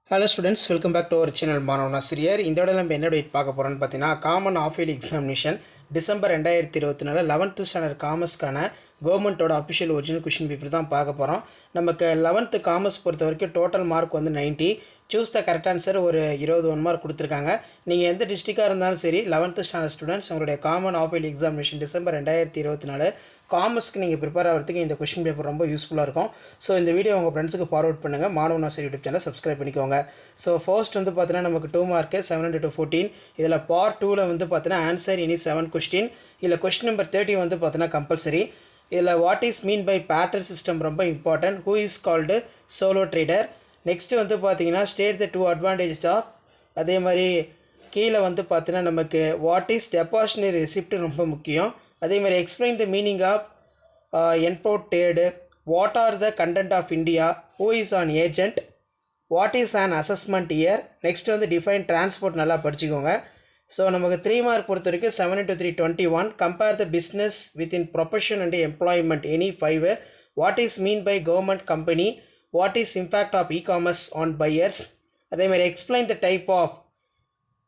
Hello students, welcome back to our channel மாணவன் ஆசிரியர். இந்த விட நம்ம என்ன டேட் பார்க்க போகிறோன்னு பார்த்தீங்கன்னா, common half yearly examination December 2024 11th standard காமர்ஸ்க்கான கவர்மெண்ட்டோட அஃபிஷியல் ஒரிஜினல் கொஷின் பேப்பர் தான் பார்க்க போகிறோம். நமக்கு 11th காமர்ஸ் பொறுத்த வரைக்கும் டோட்டல் மார்க் வந்து 90. சூஸ் த கரெக்ட் ஆன்சர் ஒரு 21 மார்க் கொடுத்துருக்காங்க. நீங்கள் எந்த டிஸ்ட்ரிக்டாக இருந்தாலும் சரி 11th ஸ்டாண்டர்ட் ஸ்டூடெண்ட்ஸ் உங்களுடைய common half yearly examination December 2024 காமர்ஸ்க்கு நீங்கள் ப்ரிப்பேர் ஆகிறதுக்கு இந்த கொஷின் பேப்பர் ரொம்ப யூஸ்ஃபுல்லாக இருக்கும். ஸோ இந்த வீடியோ உங்கள் ஃப்ரெண்ட்ஸுக்கு ஃபார்வர்ட் பண்ணுங்கள். மாணவன் ஆசிரியர் யூடியூப் சேனல் சப்ஸ்கிரைப் பண்ணிக்கோங்க. ஸோ ஃபர்ஸ்ட் வந்து பார்த்தீங்கன்னா நமக்கு 2 மார்க்கு 7 to 14. இதில் பார்ட் 2ல் வந்து பார்த்தீங்கன்னா ஆன்சர் இனி 7 கொஸ்டின். இதில் கொஸ்டின் நம்பர் 30 வந்து பார்த்தீங்கன்னா கம்பல்சரி. இதில் what is mean by pattern system ரொம்ப important. Who is called solo trader. Next வந்து பார்த்தீங்கன்னா ஸ்டேட் த 2 அட்வான்டேஜஸ் ஆஃப். அதே மாதிரி கீழே வந்து பார்த்தீங்கன்னா நமக்கு வாட் இஸ் டெபாசிட்டரி ரெசிப்ட் ரொம்ப முக்கியம். அதே மாதிரி explain the meaning of entrepot trade. What are the content of India. Who is an agent. What is an assessment year. Next வந்து டிஃபைன் டிரான்ஸ்போர்ட் நல்லா படிச்சுக்கோங்க. ஸோ நமக்கு 3 மார்க் பொறுத்த வரைக்கும் 7 into 3 21. Compare the business within profession and employment any 5. What is mean by government company. What is impact of e-commerce on buyers. அதே மாதிரி explain the type of.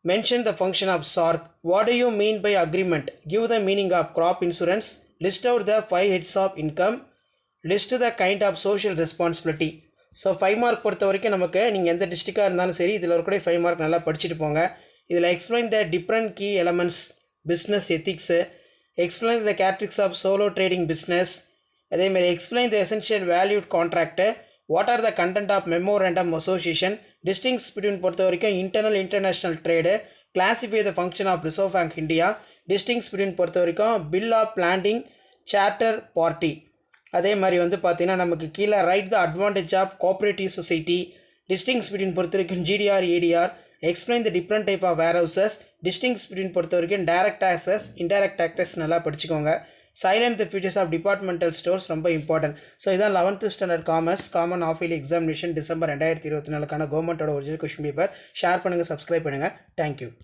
Mention the function of SARC. What do you mean by agreement? Give the meaning of crop insurance. List out the 5 heads of income. List the kind of social responsibility. So 5 mark பொறுத்த வரைக்கும் நமக்கு நீங்கள் எந்த டிஸ்ட்ரிக்டாக இருந்தாலும் சரி இதில் கூட 5 mark நல்லா படிச்சுட்டு போங்க. இதில் explain the different key elements business ethics. Explain the characteristics of solo trading business. அதேமாதிரி explain the essential valid contract. What are the content of memorandum association. Distinguish between பொறுத்த வரைக்கும் internal international trade. Classify the function of Reserve Bank India. Distinguish between பொறுத்த வரைக்கும் bill of பிளான்டிங் charter party. அதே மாதிரி வந்து பார்த்தீங்கன்னா நமக்கு கீழே write the advantage of cooperative society. Distinguish between பொறுத்த வரைக்கும் GTR ADR. Explain the different type of warehouses ஹவுசஸ். டிஸ்டிங்ஸ் பிட்வீன் பொறுத்த வரைக்கும் டைரக்ட் டாக்ஸஸ் இன்டைரக்ட் டாக்ஸஸ் நல்லா படிச்சுக்கோங்க. Salient the features of departmental stores ரொம்ப இம்பார்ட்டன்ட். ஸோ இதான் 11th standard commerce common half yearly examination December 2024 கவர்மெண்ட்டோட ஒரிஜினல் கொஷின் பேப்பர். ஷேர் பண்ணுங்கள், subscribe பண்ணுங்கள். தேங்க்யூ.